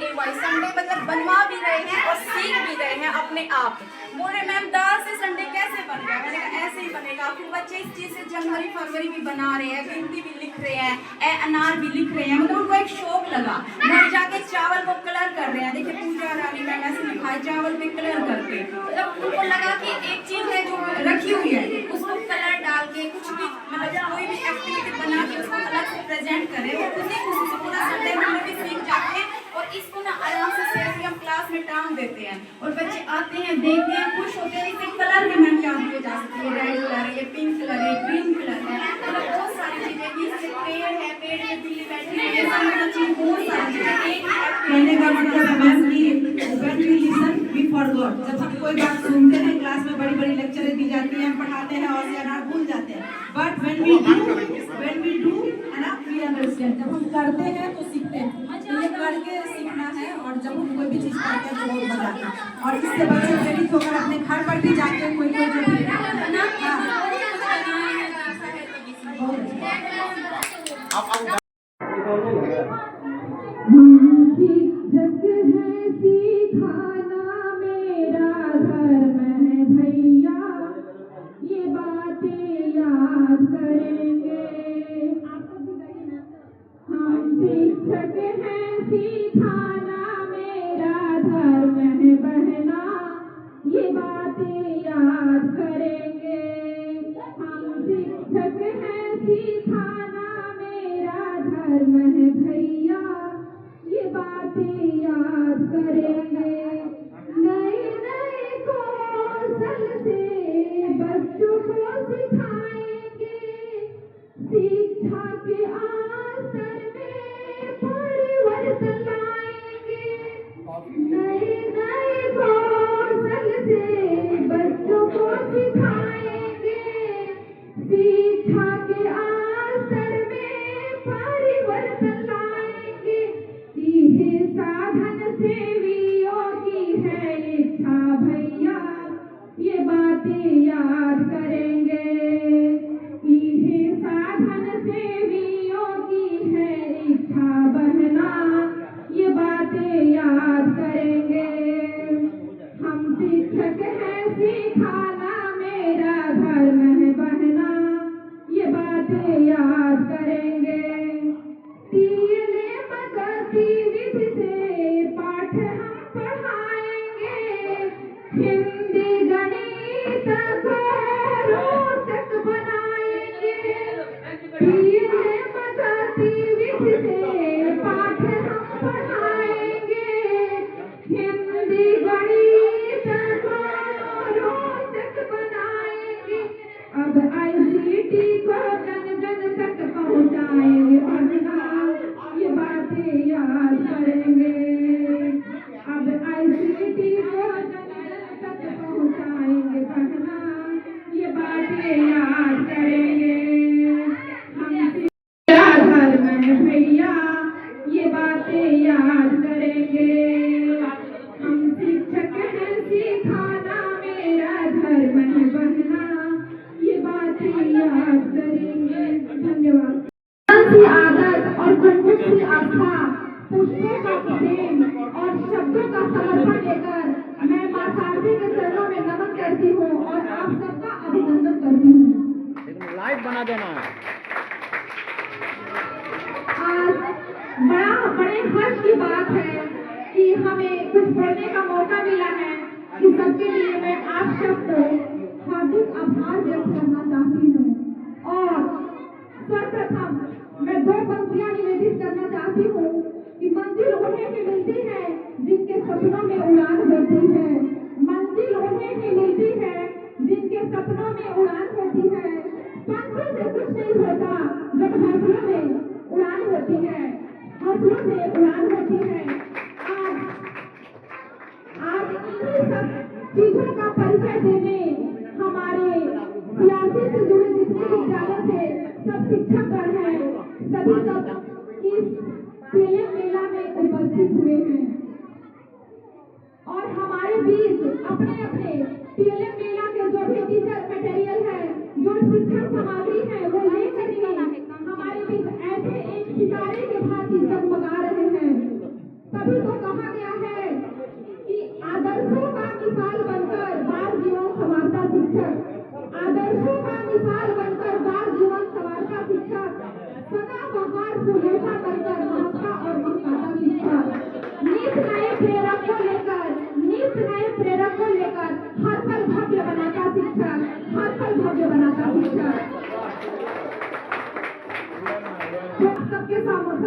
संडे मतलब बनवा भी रहे हैं और सीख भी रहे हैं अपने आप। बोल रहे मैम दाल से संडे कैसे बन गया? मैंने कहा ऐसे ही बनेगा। फिर बच्चे इस चीज़ से जनवरी फरवरी भी बना रहे हैं, गिनती भी लिख रहे हैं, अनार भी लिख रहे हैं, मतलब उनको एक शौक लगा। घर जाके चावल को कलर कर रहे हैं, देखिए पूजा रानी मैम ऐसे लिखा है चावल पे कलर करके, मतलब उनको लगा कि एक चीज है जो रखी हुई है उसको कलर डाल के कुछ भी मतलब कोई भी एक्टिविटी बना के उसको अलग से प्रेजेंट करें, वो खुशी खुशी से पूरा संडे में भी सीख जाते हैं। और इसको ना आराम से सेल्फी हम क्लास में टांग देते हैं और बच्चे आते हैं, देखते हैं, खुश होते हैं। इससे कलर भी मैम क्या दिए जा सकते हैं, रेड कलर है, ये पिंक कलर है, ग्रीन कलर है, मतलब बहुत सारी चीजें। इससे पेड़ है, पेड़ पे बिल्ली बैठी है, ये सब मतलब चीज बहुत सारी चीजें। कहने का मतलब है मैम कि when we listen we forgot। जब हम कोई बात सुनते हैं क्लास में बड़ी बड़ी लेक्चरें दी जाती हैं, हम पढ़ाते हैं और अनार भूल जाते हैं, बट when we do है ना we understand। जब हम करते हैं तो सीखते हैं, ये करके सीखना है। और जब हम कोई भी चीज़ करते हैं तो बहुत मजा आता है और इससे बच्चे प्रेरित होकर अपने घर पर भी जाके कोई जो बच्चों को सिखाएंगे बर्तन लाएंगे, नए नए कौशल से बच्चों को सिखाएंगे, शिक्षा के आस्तर में परिवर्तन लाएंगे, इहे साधन सेवियों की है इच्छा भैया, ये बातें याद करेंगे, इहे साधन सेवियों की है इच्छा बहना, ये बातें याद करेंगे, हम शिक्षक हैं सिखाना मेरा धर्म है बहना, ये बातें याद करेंगे, TLM गतिविधि से पाठ हम पढ़ाएंगे, हिंदी गणित को रोचक बनाएंगे, TLM गतिविधि से पाठ हम पढ़ाएंगे, हिंदी गणित को रोचक बनाएंगे, अब ICT को जन जन तक पहुंचाएंगे पढ़ना, ये बातें याद करेंगे, अब ICT को जन जन तक पहुंचाएंगे पढ़ना, ये बातें याद करेंगे, हम तेरा धर्म है भैया, ये बातें याद करेंगे, हम शिक्षक हैं सिखाना मेरा धर्म है बहना, ये बातें याद करेंगे। धन्यवाद। की आदत और गुणवत्ता की आस्था, पुष्पों का प्रेम और शब्दों का समर्पण लेकर मैं मां शारदे के चरणों में नमन करती हूँ और आप सबका अभिनंदन करती हूँ। लाइव बना देना। आज बड़े हर्ष की बात है कि हमें कुछ बोलने का मौका मिला है, कि सबके लिए मैं आप सबको हार्दिक आभार व्यक्त करना चाहती हूँ और सर्वप्रथम मैं 2 पंक्तियां निवेदित करना चाहती हूँ कि मंजिल उन्हें ही मिलती है जिनके सपनों में उड़ान होती है, मंजिल उन्हें ही मिलती है जिनके सपनों में उड़ान होती है, पंखों से कुछ नहीं होता जब हौसलों में उड़ान होती है, हौसलों से उड़ान होती है। आज इन्हीं सब चीजों का परिचय देने हमारे सियासी से जुड़े जितने विद्यालय से सब शिक्षकगण हैं, सभी सब इस TLM मेला में उपस्थित हुए हैं और हमारे बीच अपने अपने TLM मेला के जो भी टीचर मटेरियल है, जो शिक्षण सामग्री है, वो लेकर के हमारे बीच ऐसे एक सितारे के भांति जगमगा रहे हैं। तभी तो कहा गया है कि आदर्शों का मिसाल बनकर बाल जीवन संवारता शिक्षक, आदर्शों का मिसाल बनकर बाल जीवन संवारता शिक्षक, सदाबहार फूलेसा बनकर महकता और महकाता शिक्षक, नित नए प्रेरक को लेकर हर पल भव्य बनाता शिक्षक, हर पल भव्य बनाता शिक्षक। सबके समक्ष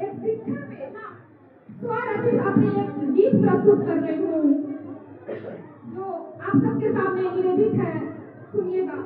एक शिक्षण में स्वरचित अपनी एक गीत प्रस्तुत कर रही हूँ जो आप सबके सामने निवेदित है, सुनिएगा।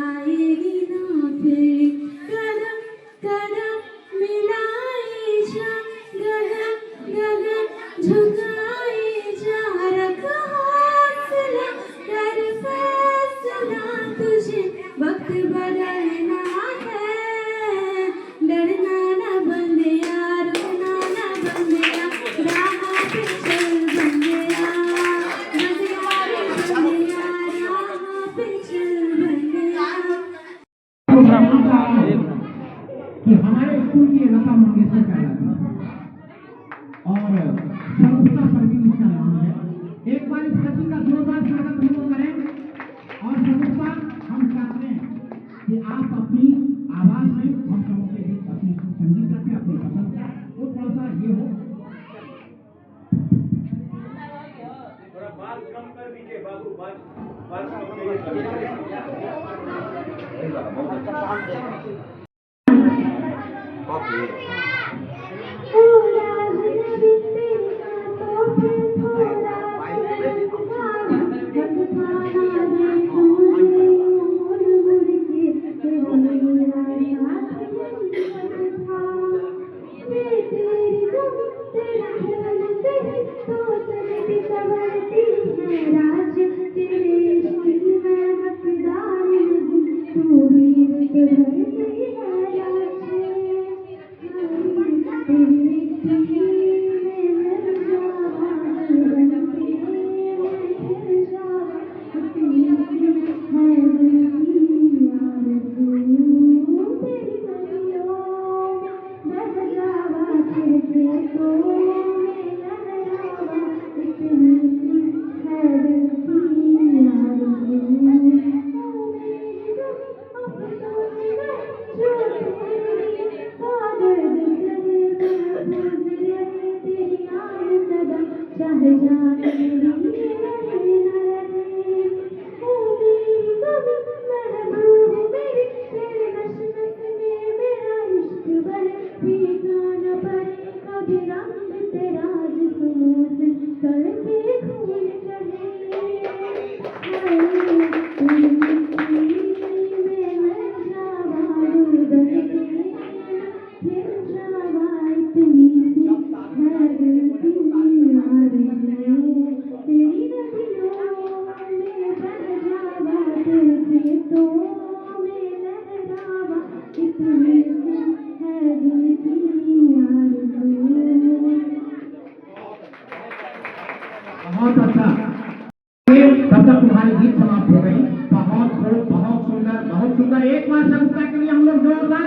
आएगी ना फिर कदम कदम मिलाए जा गगन गगन झुकाए जा रख हौसला कर फैसला तुझे वक्त बदलना है डरना ना बंदिया रुकना ना बंदिया राह पे चल बंदिया बंदिया रे बंदिया राह पे चल बंदिया कि हमारे स्कूल की लता मंगेशकर कहलाती है और शगुफ्ता परवीन इसका नाम है। एक बार इस बच्ची का जोरदार स्वागत हम लोग करें। और शगुफ्ता, हम चाहते हैं कि आप अपनी आवाज में हम सबों के बीच अपनी संगीत रखें, अपनी पसंद का वो थोड़ा सा ये हो। थोड़ा बात कम कर दीजिए बाबू, बात कम बहुत अच्छा। तब तक तुम्हारी गीत समाप्त हो गई। बहुत सुंदर, बहुत सुंदर। एक बार शगुफ्ता के लिए हम लोग जोरदार